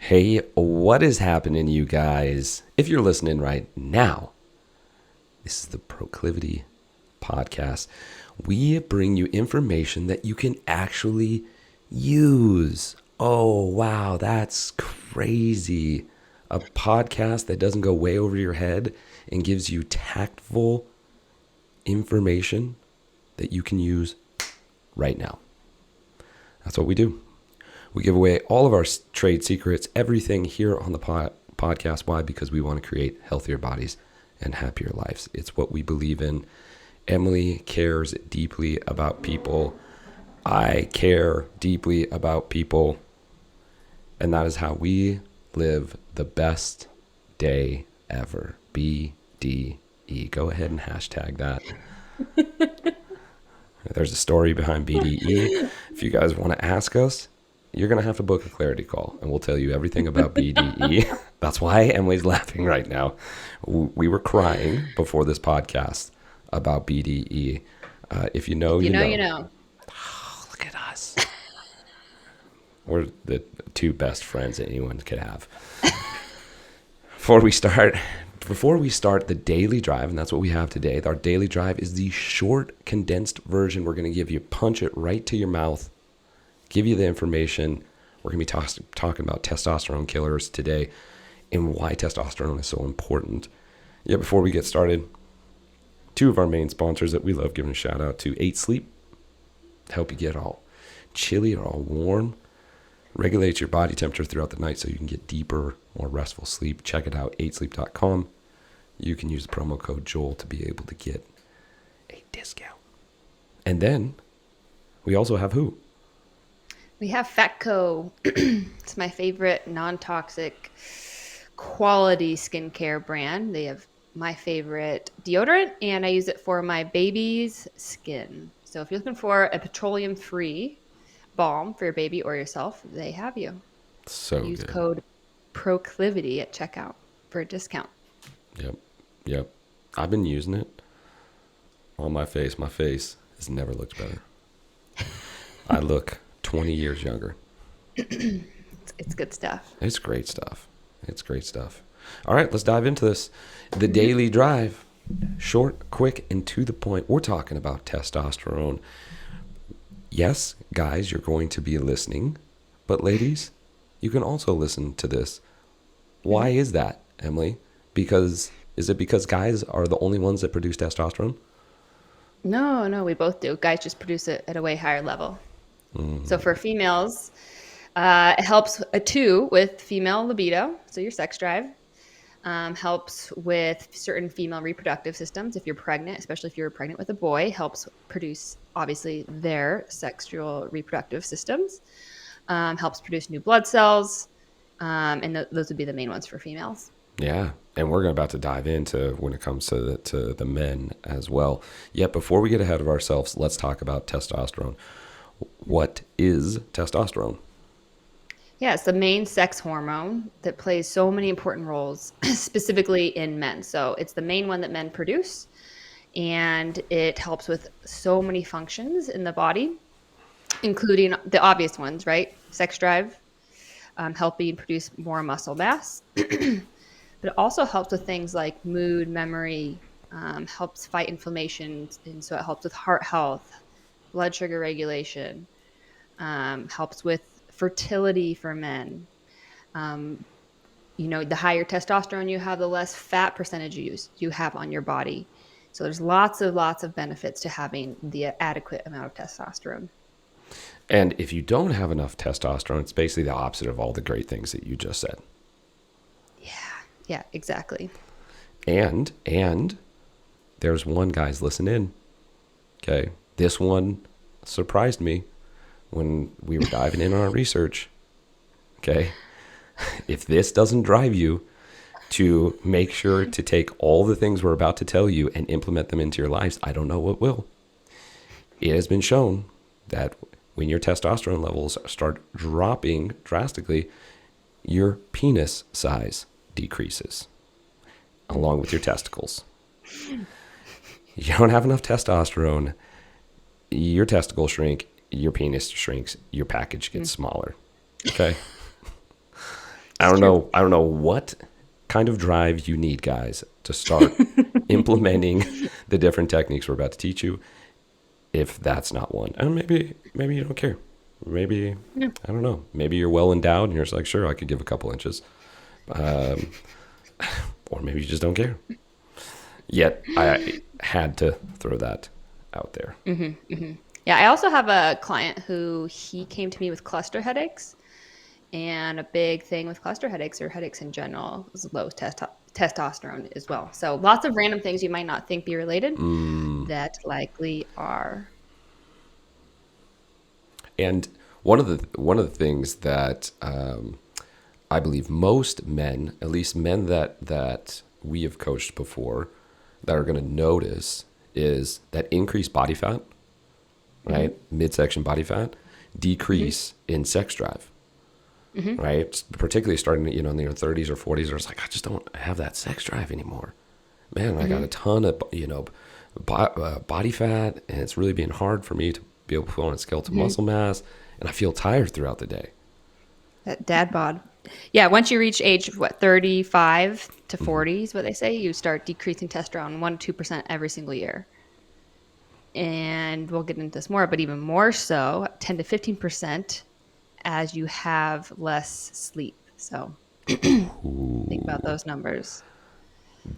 Hey, what is happening, you guys? If you're listening right now, this is the Proclivity podcast. We bring you information that you can actually use. Oh, wow, that's crazy. A podcast that doesn't go way over your head and gives you tactful information that you can use right now. That's what we do. We give away all of our trade secrets, everything here on the podcast. Why? Because we want to create healthier bodies and happier lives. It's what we believe in. Emily cares deeply about people. I care deeply about people. And that is how we live the best day ever. BDE. Go ahead and hashtag that. There's a story behind BDE. If you guys want to ask us, you're going to have to book a clarity call, and we'll tell you everything about BDE. That's why Emily's laughing right now. We were crying before this podcast about BDE. If you know, you know. Oh, look at us. We're the two best friends that anyone could have. Before we start the daily drive, and that's what we have today, our daily drive is the short, condensed version. We're going to give you, punch it right to your mouth, give you the information. We're going to be talking about testosterone killers today and why testosterone is so important. Yeah, before we get started, two of our main sponsors that we love giving a shout out to: 8 Sleep, help you get all chilly or all warm, regulates your body temperature throughout the night so you can get deeper, more restful sleep. Check it out, 8sleep.com. You can use the promo code Joel to be able to get a discount. And then we also have who? We have Fatco. It's my favorite non-toxic quality skincare brand. They have my favorite deodorant, and I use it for my baby's skin. So if you're looking for a petroleum-free balm for your baby or yourself, they have you. So use good. Code Proclivity at checkout for a discount. Yep. I've been using it on my face. My face has never looked better. I look 20 years younger. It's good stuff. It's great stuff. All right, let's dive into this. The daily drive, short, quick, and to the point. We're talking about testosterone. Yes, guys, you're going to be listening, but ladies, you can also listen to this. Why is that, Emily? Is it because guys are the only ones that produce testosterone? No, we both do. Guys just produce it at a way higher level. So for females, it helps too with female libido, so your sex drive. Helps with certain female reproductive systems. If you're pregnant, especially if you're pregnant with a boy, helps produce obviously their sexual reproductive systems. Helps produce new blood cells, and those would be the main ones for females. Yeah, and we're about to dive into when it comes to the men as well. Yet before we get ahead of ourselves, let's talk about testosterone. What is testosterone? Yeah, it's the main sex hormone that plays so many important roles, specifically in men. So it's the main one that men produce, and it helps with so many functions in the body, including the obvious ones, right? Sex drive, helping produce more muscle mass. But it also helps with things like mood, memory, helps fight inflammation, and so it helps with heart health, blood sugar regulation, helps with fertility for men. The higher testosterone you have, the less fat percentage you have on your body. So there's lots of benefits to having the adequate amount of testosterone. And if you don't have enough testosterone, it's basically the opposite of all the great things that you just said. Yeah, exactly. And there's one, guys, listen in. Okay. This one surprised me when we were diving in on our research. Okay. If this doesn't drive you to make sure to take all the things we're about to tell you and implement them into your lives, I don't know what will. It has been shown that when your testosterone levels start dropping drastically, your penis size decreases along with your testicles. You don't have enough testosterone, your testicles shrink, your penis shrinks, your package gets smaller. Okay. I It's don't true. know. I don't know what kind of drive you need, guys, to start implementing the different techniques we're about to teach you. If that's not one, and maybe you don't care. Maybe Yeah. I don't know. Maybe you're well endowed and you're just like, sure, I could give a couple inches, or maybe you just don't care. Yet I had to throw that out there. Yeah, I also have a client who he came to me with cluster headaches, and a big thing with cluster headaches or headaches in general is low testosterone as well. So lots of random things you might not think be related that likely are. And one of the things that I believe most men, at least men that we have coached before, that are going to notice is that increased body fat, Hmm. right? Midsection body fat, Hmm. decrease in sex drive, Hmm. right? Particularly starting, in your 30s or 40s, or it's like I just don't have that sex drive anymore. Man, I got a Hmm. ton of body fat, and it's really being hard for me to be able to put on skeletal Hmm. muscle mass, and I feel tired throughout the day. That dad bod. Yeah, once you reach age what 35 to 40 is what they say, you start decreasing testosterone 1 to 2% every single year. And we'll get into this more, but even more so, 10 to 15% as you have less sleep. So think about those numbers.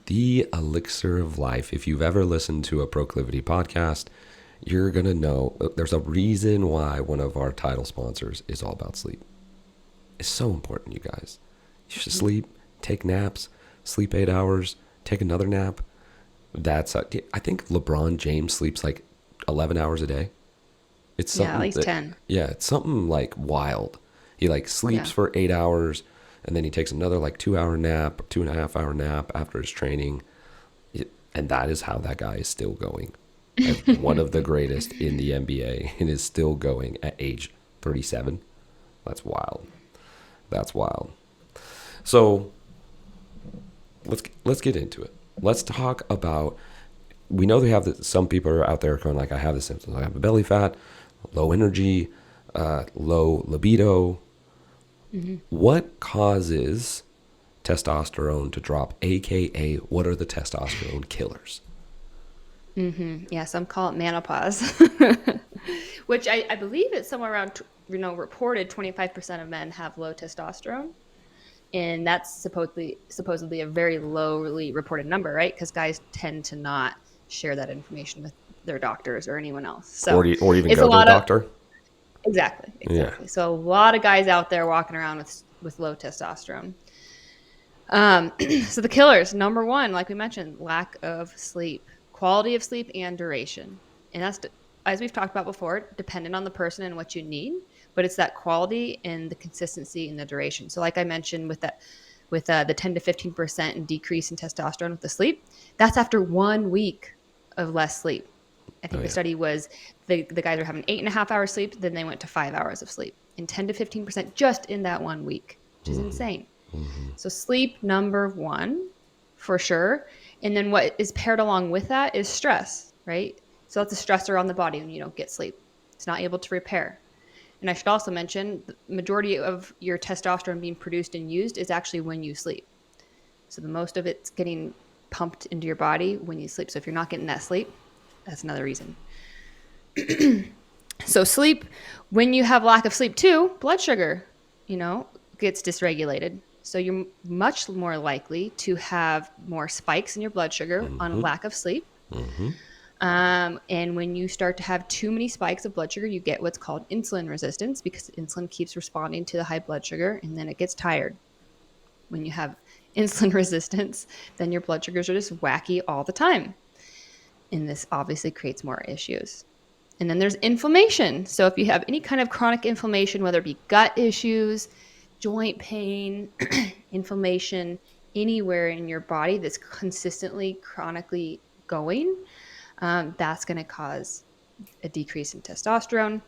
The elixir of life. If you've ever listened to a Proclivity podcast, you're going to know there's a reason why one of our title sponsors is all about sleep. It's so important, you guys. You should sleep, take naps, sleep 8 hours, take another nap. I think LeBron James sleeps like 11 hours a day. It's Yeah, at something least that, 10. yeah, it's something like wild. He like sleeps Yeah. for 8 hours and then he takes another like 2 hour nap, 2.5 hour nap after his training. And that is how that guy is still going as one of the greatest in the NBA and is still going at age 37. That's wild. That's wild. So let's get into it. Let's talk about. We know they have some people are out there going like, I have the symptoms. I have a belly fat, low energy, low libido. Hmm. What causes testosterone to drop? AKA, what are the testosterone killers? Yeah, some call it menopause, which I believe it's somewhere around, reported 25% of men have low testosterone. And that's supposedly a very lowly reported number, right? Because guys tend to not share that information with their doctors or anyone else. So Or even it's a go to the lot of doctor? exactly, Yeah. exactly. So a lot of guys out there walking around with low testosterone. So the killers, number one, like we mentioned, lack of sleep, quality of sleep, and duration. And that's, as we've talked about before, dependent on the person and what you need, but it's that quality and the consistency and the duration. So, like I mentioned, with the 10 to 15% decrease in testosterone with the sleep, that's after 1 week of less sleep. I Oh think the yeah. study was the guys were having 8.5 hours sleep, then they went to 5 hours of sleep, and 10 to 15% just in that 1 week, which is insane. So sleep number one for sure. And then what is paired along with that is stress, right? So that's a stressor on the body when you don't get sleep. It's not able to repair. And I should also mention the majority of your testosterone being produced and used is actually when you sleep. So the most of it's getting pumped into your body when you sleep. So if you're not getting that sleep, that's another reason. So sleep, when you have lack of sleep too, blood sugar, gets dysregulated. So you're much more likely to have more spikes in your blood sugar on a lack of sleep. And when you start to have too many spikes of blood sugar, you get what's called insulin resistance because insulin keeps responding to the high blood sugar and then it gets tired. When you have insulin resistance, then your blood sugars are just wacky all the time. And this obviously creates more issues. And then there's inflammation. So if you have any kind of chronic inflammation, whether it be gut issues, joint pain, inflammation anywhere in your body that's consistently, chronically going, that's going to cause a decrease in testosterone.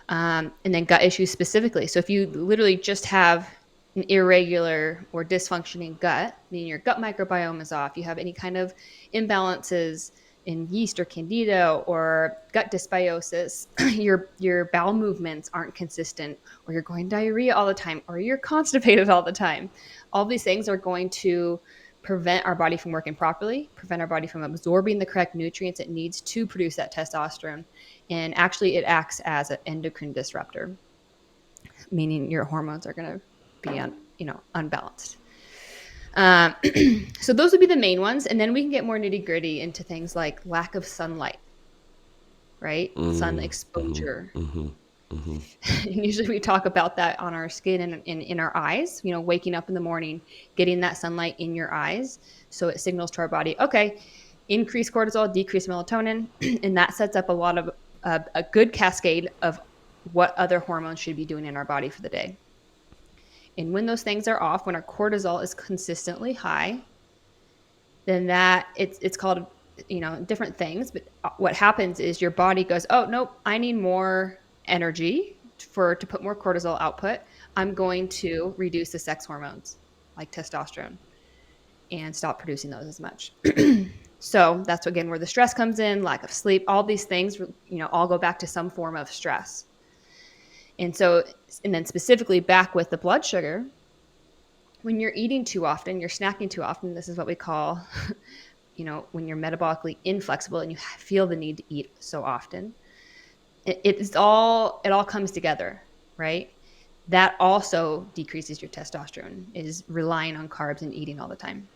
And then gut issues specifically. So if you literally just have an irregular or dysfunctioning gut, meaning your gut microbiome is off, you have any kind of imbalances, in yeast or candida or gut dysbiosis, your bowel movements aren't consistent, or you're going diarrhea all the time, or you're constipated all the time. All these things are going to prevent our body from working properly, prevent our body from absorbing the correct nutrients it needs to produce that testosterone. And actually, it acts as an endocrine disruptor, meaning your hormones are going to be unbalanced. So those would be the main ones. And then we can get more nitty gritty into things like lack of sunlight, right? Sun exposure. And usually we talk about that on our skin and in our eyes, waking up in the morning, getting that sunlight in your eyes. So it signals to our body, okay, increase cortisol, decrease melatonin. And that sets up a lot of a good cascade of what other hormones should be doing in our body for the day. And when those things are off, when our cortisol is consistently high, then that it's called, different things. But what happens is your body goes, oh, nope, I need more energy to put more cortisol output. I'm going to reduce the sex hormones like testosterone and stop producing those as much. So that's again where the stress comes in, lack of sleep, all these things, all go back to some form of stress. And then specifically back with the blood sugar, when you're eating too often, you're snacking too often, this is what we call, when you're metabolically inflexible and you feel the need to eat so often, it all comes together, right? That also decreases your testosterone, is relying on carbs and eating all the time.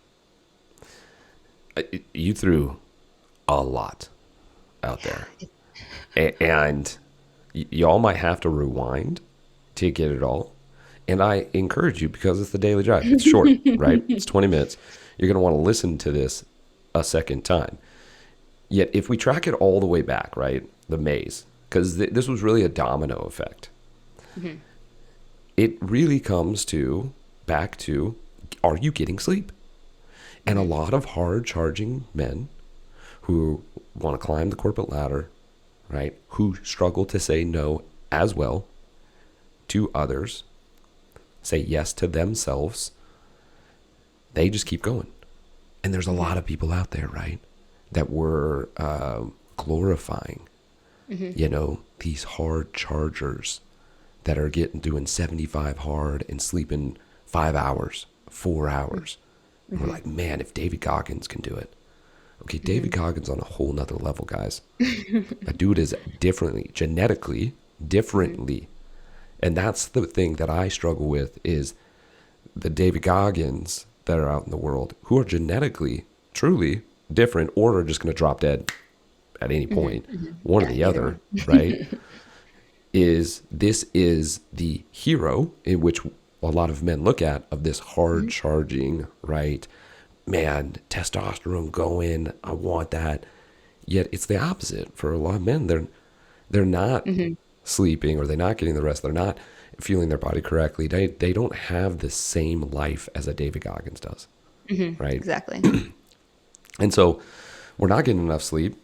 You threw a lot out there. And y'all might have to rewind to get it all. And I encourage you, because it's the daily drive. It's short, right? It's 20 minutes. You're going to want to listen to this a second time. Yet if we track it all the way back, right, the maze, because this was really a domino effect. Mm-hmm. It really comes back to, are you getting sleep? And a lot of hard-charging men who want to climb the corporate ladder, right, who struggle to say no as well to others, say yes to themselves, they just keep going. And there's a lot of people out there, right, that we're glorifying, these hard chargers that are doing 75 hard and sleeping 5 hours, 4 hours. And we're like, man, if David Goggins can do it. Okay, David Goggins on a whole nother level, guys. That dude is genetically differently. And that's the thing that I struggle with, is the David Goggins that are out in the world who are genetically truly different, or are just going to drop dead at any point, one or the other, right? This is the hero in which a lot of men look at, of this hard charging, right? Man, testosterone going, I want that. Yet it's the opposite for a lot of men. They're not sleeping, or they're not getting the rest. They're not fueling their body correctly. They don't have the same life as a David Goggins does, right? Exactly. And so we're not getting enough sleep,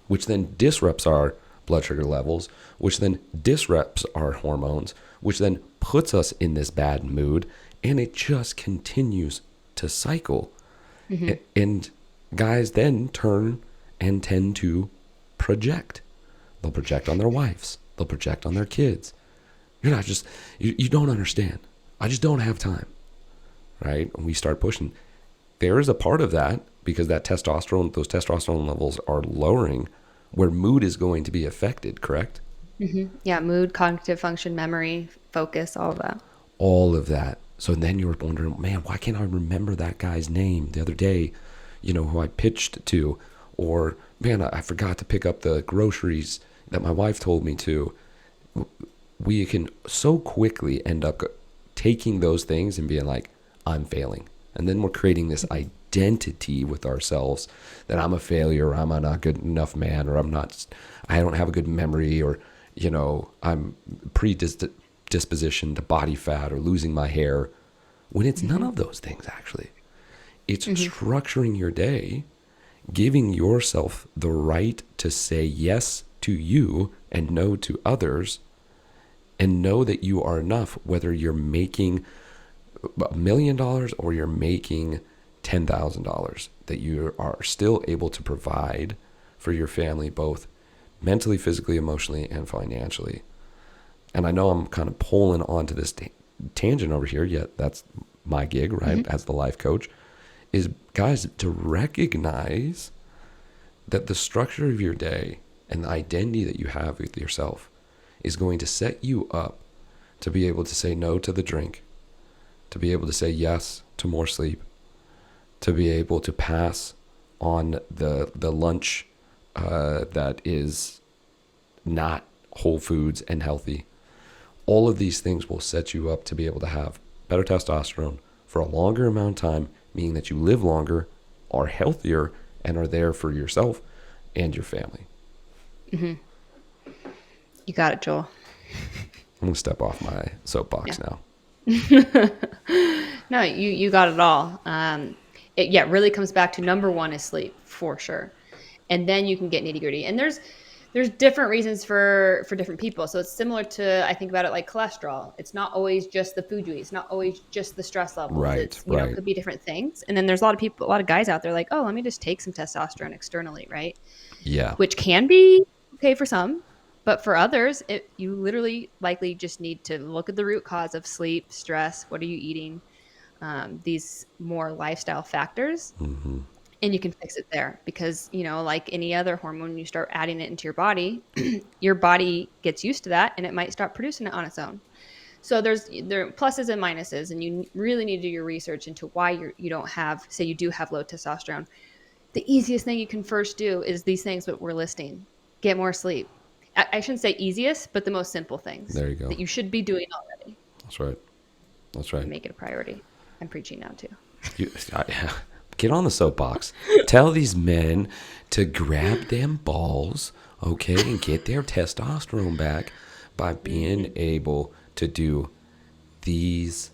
which then disrupts our blood sugar levels, which then disrupts our hormones, which then puts us in this bad mood, and it just continues to cycle. And guys then turn and tend to project. They'll project on their wives. They'll project on their kids. You're not just, you don't understand. I just don't have time, right? And we start pushing. There is a part of that, because those testosterone levels are lowering, where mood is going to be affected, correct? Yeah, mood, cognitive function, memory, focus, all of that. All of that. So then you're wondering, man, why can't I remember that guy's name the other day, who I pitched to? Or, man, I forgot to pick up the groceries that my wife told me to. We can so quickly end up taking those things and being like, I'm failing. And then we're creating this identity with ourselves that I'm a failure, or I'm a not good enough man, or I don't have a good memory, or, I'm predisposition to body fat, or losing my hair, when it's none of those things, actually. It's structuring your day, giving yourself the right to say yes to you and no to others, and know that you are enough, whether you're making $1 million or you're making $10,000, that you are still able to provide for your family, both mentally, physically, emotionally, and financially. And I know I'm kind of pulling onto this tangent over here, yet that's my gig, right? As the life coach, is, guys, to recognize that the structure of your day and the identity that you have with yourself is going to set you up to be able to say no to the drink, to be able to say yes to more sleep, to be able to pass on the lunch that is not whole foods and healthy. All of these things will set you up to be able to have better testosterone for a longer amount of time, meaning that you live longer, are healthier, and are there for yourself and your family. You got it, Joel. I'm going to step off my soapbox now. No, you got it all. It really comes back to number one is sleep, for sure. And then you can get nitty gritty. And there's different reasons for different people. So it's similar to, I think about it like cholesterol. It's not always just the food you eat. It's not always just the stress levels. Right, It's, you know, it could be different things. And then there's a lot of guys out there like, oh, let me just take some testosterone externally, right? Yeah. Which can be okay for some, but for others, you literally likely just need to look at the root cause of sleep, stress, what are you eating, these more lifestyle factors. And you can fix it there because, you know, like any other hormone, you start adding it into your body, your body gets used to that and it might start producing it on its own. So there are pluses and minuses, and you really need to do your research into why you don't have, say you do have low testosterone. The easiest thing you can first do is these things that we're listing. Get more sleep. I shouldn't say easiest, but the most simple things There you go. that you should be doing already. That's right. Make it a priority. I'm preaching now too. Get on the soapbox. Tell these men to grab them balls, okay, and get their testosterone back by being able to do these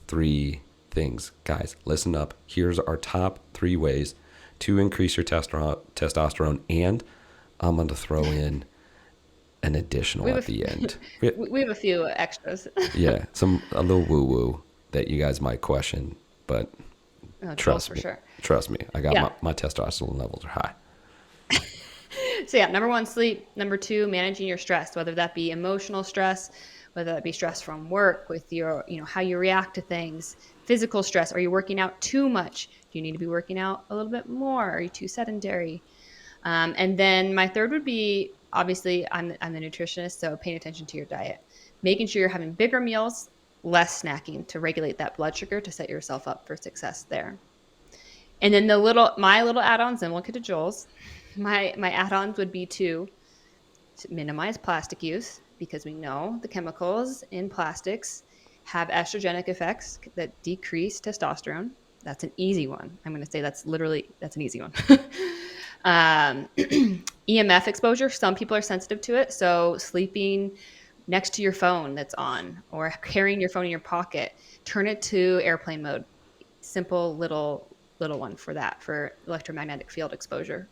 3 things. Guys, listen up. Here's our top 3 ways to increase your testosterone, and I'm going to throw in an additional at the end. We have a few extras. Yeah, a little woo-woo that you guys might question, but trust me. Sure. Trust me. I got my testosterone levels are high. So yeah, number 1, sleep. Number 2, managing your stress, whether that be emotional stress, whether that be stress from work, with your, you know, how you react to things, physical stress. Are you working out too much? Do you need to be working out a little bit more? Are you too sedentary? And then my third would be, obviously, I'm the nutritionist, so paying attention to your diet, making sure you're having bigger meals, less snacking to regulate that blood sugar to set yourself up for success there. And then my little add-ons, and we'll get to Joel's. My add-ons would be to minimize plastic use, because we know the chemicals in plastics have estrogenic effects that decrease testosterone. That's an easy one. I'm going to say that's an easy one. EMF exposure. Some people are sensitive to it. So sleeping next to your phone that's on, or carrying your phone in your pocket, turn it to airplane mode. Simple little one for that, for electromagnetic field exposure.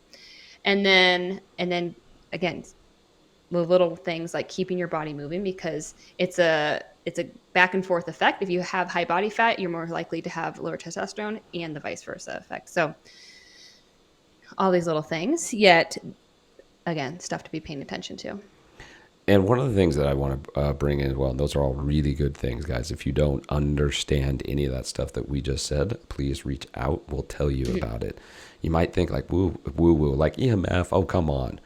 And then again, the little things like keeping your body moving, because it's a back and forth effect. If you have high body fat, you're more likely to have lower testosterone, and the vice versa effect. So all these little things, yet again, stuff to be paying attention to. And one of the things that I want to bring in as well, and those are all really good things, guys. If you don't understand any of that stuff that we just said, please reach out. We'll tell you about it. You might think like woo, like EMF. Oh, come on.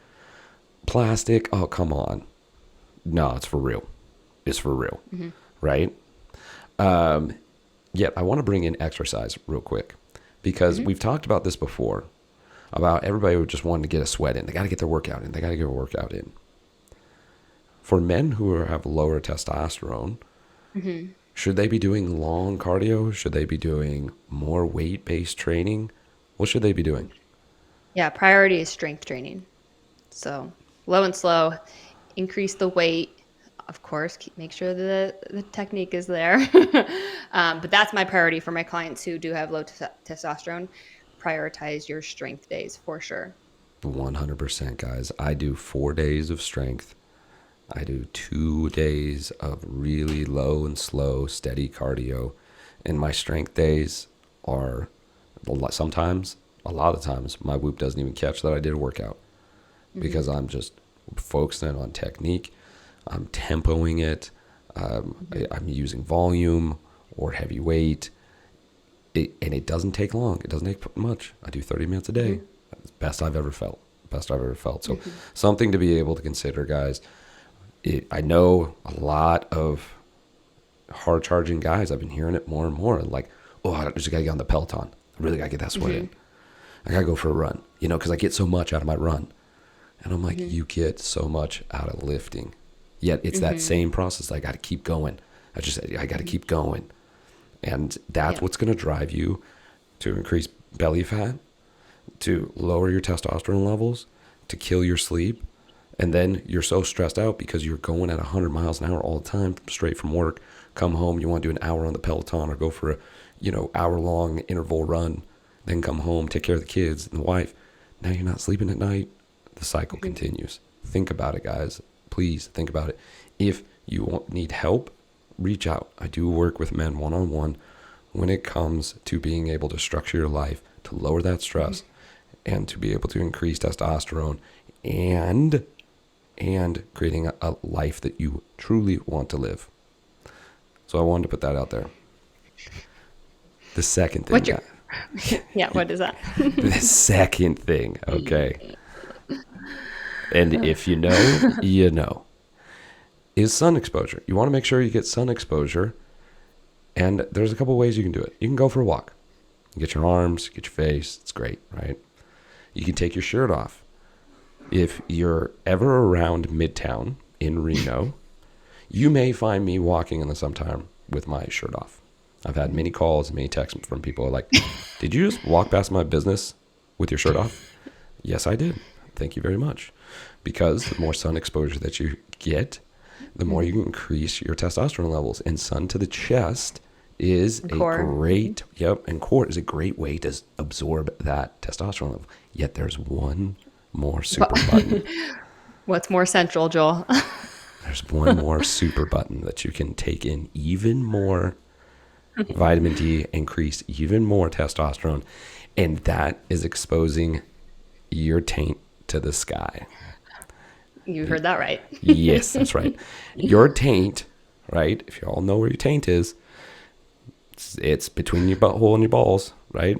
Plastic. Oh, come on. No, it's for real. It's for real. Right? Yet I want to bring in exercise real quick, because we've talked about this before, about everybody just wanting to get a sweat in. They got to get their workout in. They got to get a workout in. For men who have lower testosterone, should they be doing long cardio? Should they be doing more weight-based training? What should they be doing? Yeah, priority is strength training. So low and slow, increase the weight. Of course, make sure the technique is there. But that's my priority for my clients who do have low testosterone. Prioritize your strength days for sure. 100%, guys. I do 4 days of strength. I do 2 days of really low and slow, steady cardio. And my strength days are sometimes, a lot of times, my Whoop doesn't even catch that I did a workout. because I'm just focusing on technique. I'm tempoing it. I'm using volume or heavy weight. And it doesn't take long. It doesn't take much. I do 30 minutes a day. That's the best I've ever felt. Best I've ever felt. So something to be able to consider, guys. I know a lot of hard charging guys. I've been hearing it more and more. Like, oh, I just got to get on the Peloton. I really got to get that sweat in. I got to go for a run, because I get so much out of my run. And I'm like, you get so much out of lifting. Yet it's that same process. I got to keep going. I got to keep going. And that's what's going to drive you to increase belly fat, to lower your testosterone levels, to kill your sleep. And then you're so stressed out because you're going at 100 miles an hour all the time, straight from work. Come home, you want to do an hour on the Peloton or go for a, hour-long interval run. Then come home, take care of the kids and the wife. Now you're not sleeping at night. The cycle continues. Think about it, guys. Please think about it. If you need help, reach out. I do work with men one-on-one when it comes to being able to structure your life, to lower that stress, and to be able to increase testosterone and creating a life that you truly want to live. So I wanted to put that out there. The second thing. What is that? The second thing, okay. And if you know, is sun exposure. You want to make sure you get sun exposure. And there's a couple ways you can do it. You can go for a walk. Get your arms, get your face. It's great, right? You can take your shirt off. If you're ever around Midtown in Reno, you may find me walking in the summertime with my shirt off. I've had many calls, many texts from people like, did you just walk past my business with your shirt off? Yes, I did. Thank you very much. Because the more sun exposure that you get, the more you can increase your testosterone levels. And sun to the chest is and core is a great way to absorb that testosterone level. Yet there's one more super button. What's more central, Joel? There's one more super button that you can take in even more vitamin D, increase even more testosterone, and that is exposing your taint to the sky. You heard that right. Yes, that's right. Your taint, right? If you all know where your taint is, it's between your butthole and your balls, right?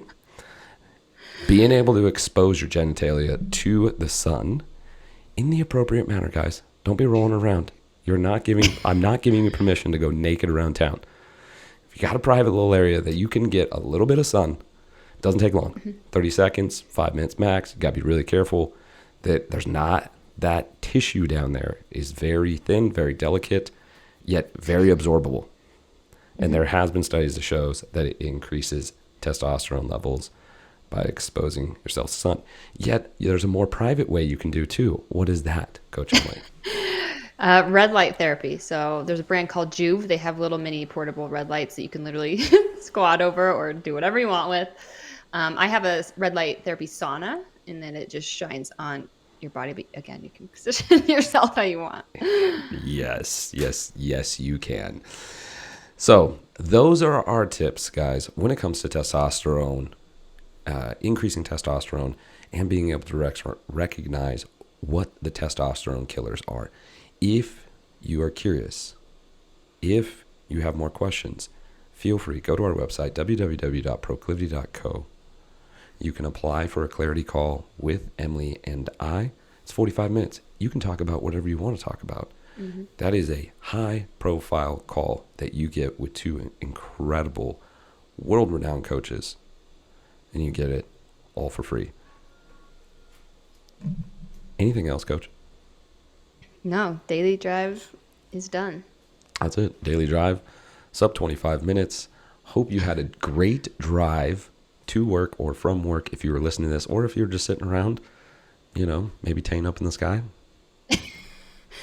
Being able to expose your genitalia to the sun in the appropriate manner, guys. Don't be rolling around. I'm not giving you permission to go naked around town. If you got a private little area that you can get a little bit of sun, it doesn't take long. 30 seconds, 5 minutes max. You got to be really careful that there's not that tissue down there is very thin, very delicate, yet very absorbable. And there has been studies that shows that it increases testosterone levels by exposing yourself to sun. Yet there's a more private way you can do too. What is that, Coach Emily? Red light therapy. So there's a brand called Juve. They have little mini portable red lights that you can literally squat over or do whatever you want with. I have a red light therapy sauna, and then it just shines on your body. But again, you can position yourself how you want. Yes, you can. So those are our tips, guys, when it comes to testosterone, increasing testosterone, and being able to recognize what the testosterone killers are. If you are curious, if you have more questions, feel free, go to our website, www.proclivity.co. You can apply for a clarity call with Emily and I. It's 45 minutes. You can talk about whatever you want to talk about. Mm-hmm. That is a high-profile call that you get with two incredible, world-renowned coaches, and you get it all for free. Anything else, Coach? No, daily drive is done. That's it. Daily drive, sub 25 minutes. Hope you had a great drive to work or from work if you were listening to this, or if you're just sitting around, maybe taint up in the sky.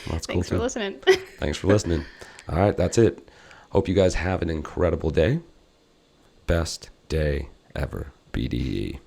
That's cool too. Thanks for listening. Thanks for listening. All right, that's it. Hope you guys have an incredible day. Best day ever, BDE.